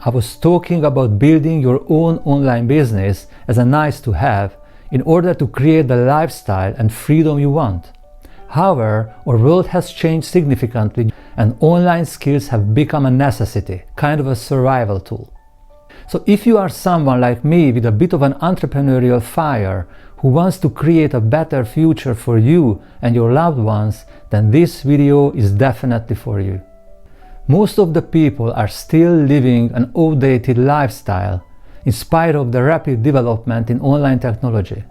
I was talking about building your own online business as a nice to have in order to create the lifestyle and freedom you want. However, our world has changed significantly and online skills have become a necessity, kind of a survival tool. So if you are someone like me with a bit of an entrepreneurial fire who wants to create a better future for you and your loved ones, then this video is definitely for you. Most of the people are still living an outdated lifestyle in spite of the rapid development in online technology.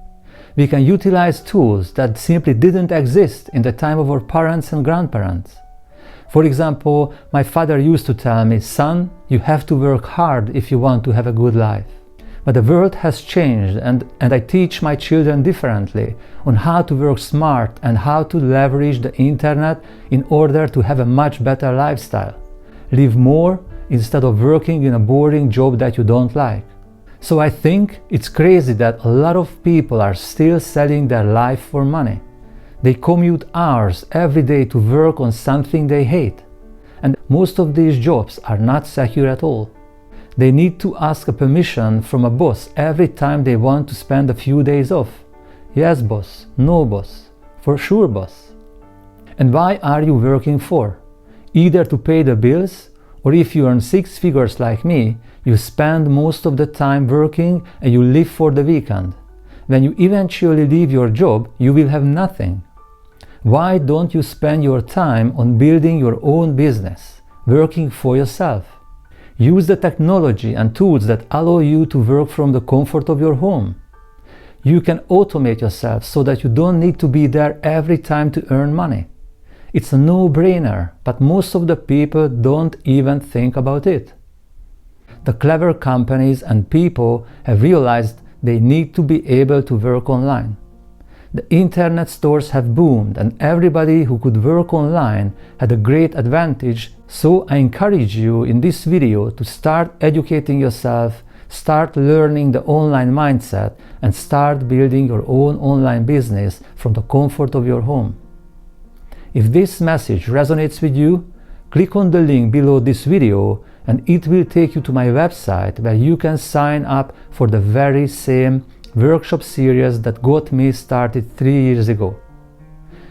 We can utilize tools that simply didn't exist in the time of our parents and grandparents. For example, my father used to tell me, "Son, you have to work hard if you want to have a good life." But the world has changed and I teach my children differently on how to work smart and how to leverage the internet in order to have a much better lifestyle. Live more instead of working in a boring job that you don't like. So I think it's crazy that a lot of people are still selling their life for money. They commute hours every day to work on something they hate. And most of these jobs are not secure at all. They need to ask a permission from a boss every time they want to spend a few days off. Yes, boss. No, boss. For sure, boss. And why are you working for? Either to pay the bills, or if you earn 6 figures like me, you spend most of the time working and you live for the weekend. When you eventually leave your job, you will have nothing. Why don't you spend your time on building your own business, working for yourself? Use the technology and tools that allow you to work from the comfort of your home. You can automate yourself so that you don't need to be there every time to earn money. It's a no-brainer, but most of the people don't even think about it. The clever companies and people have realized they need to be able to work online. The internet stores have boomed and everybody who could work online had a great advantage, so I encourage you in this video to start educating yourself, start learning the online mindset, and start building your own online business from the comfort of your home. If this message resonates with you, click on the link below this video and it will take you to my website where you can sign up for the very same workshop series that got me started 3 years ago.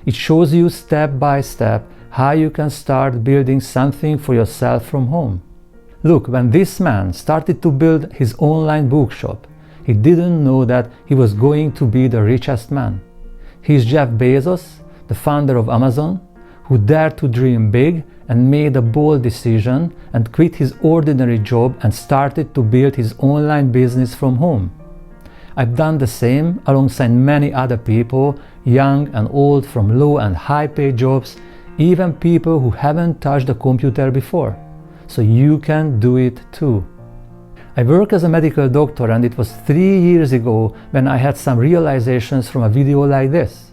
It shows you step by step how you can start building something for yourself from home. Look, when this man started to build his online bookshop, he didn't know that he was going to be the richest man. He's Jeff Bezos, the founder of Amazon, who dared to dream big and made a bold decision and quit his ordinary job and started to build his online business from home. I've done the same alongside many other people, young and old, from low and high paid jobs, even people who haven't touched a computer before. So you can do it too. I work as a medical doctor and it was 3 years ago when I had some realizations from a video like this.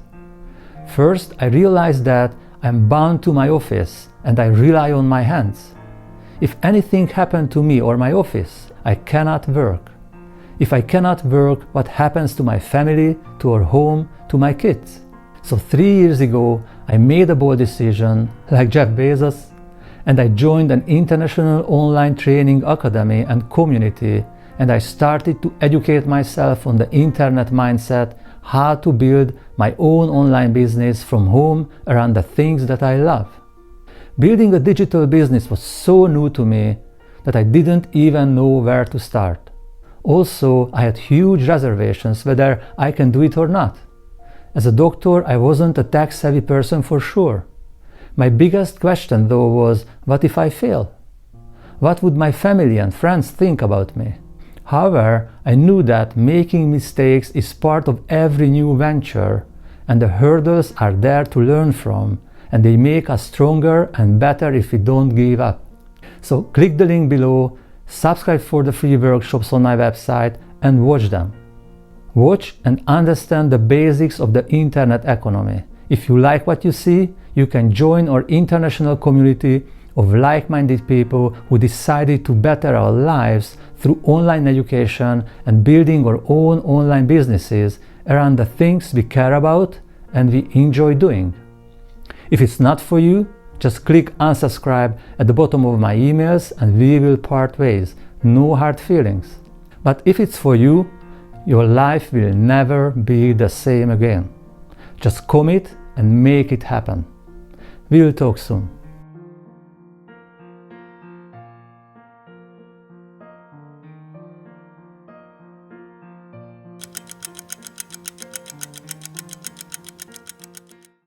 First, I realized that I'm bound to my office and I rely on my hands. If anything happened to me or my office, I cannot work. If I cannot work, what happens to my family, to our home, to my kids? So 3 years ago, I made a bold decision, like Jeff Bezos, and I joined an international online training academy and community, and I started to educate myself on the internet mindset, how to build my own online business from home around the things that I love. Building a digital business was so new to me that I didn't even know where to start. Also, I had huge reservations whether I can do it or not. As a doctor, I wasn't a tech-savvy person for sure. My biggest question though was, what if I fail? What would my family and friends think about me? However, I knew that making mistakes is part of every new venture, and the hurdles are there to learn from, and they make us stronger and better if we don't give up. So click the link below, subscribe for the free workshops on my website, and watch them. Watch and understand the basics of the internet economy. If you like what you see, you can join our international community of like-minded people who decided to better our lives through online education and building our own online businesses around the things we care about and we enjoy doing. If it's not for you, just click unsubscribe at the bottom of my emails and we will part ways. no hard feelings. But if it's for you, your life will never be the same again. Just commit and make it happen. We'll talk soon.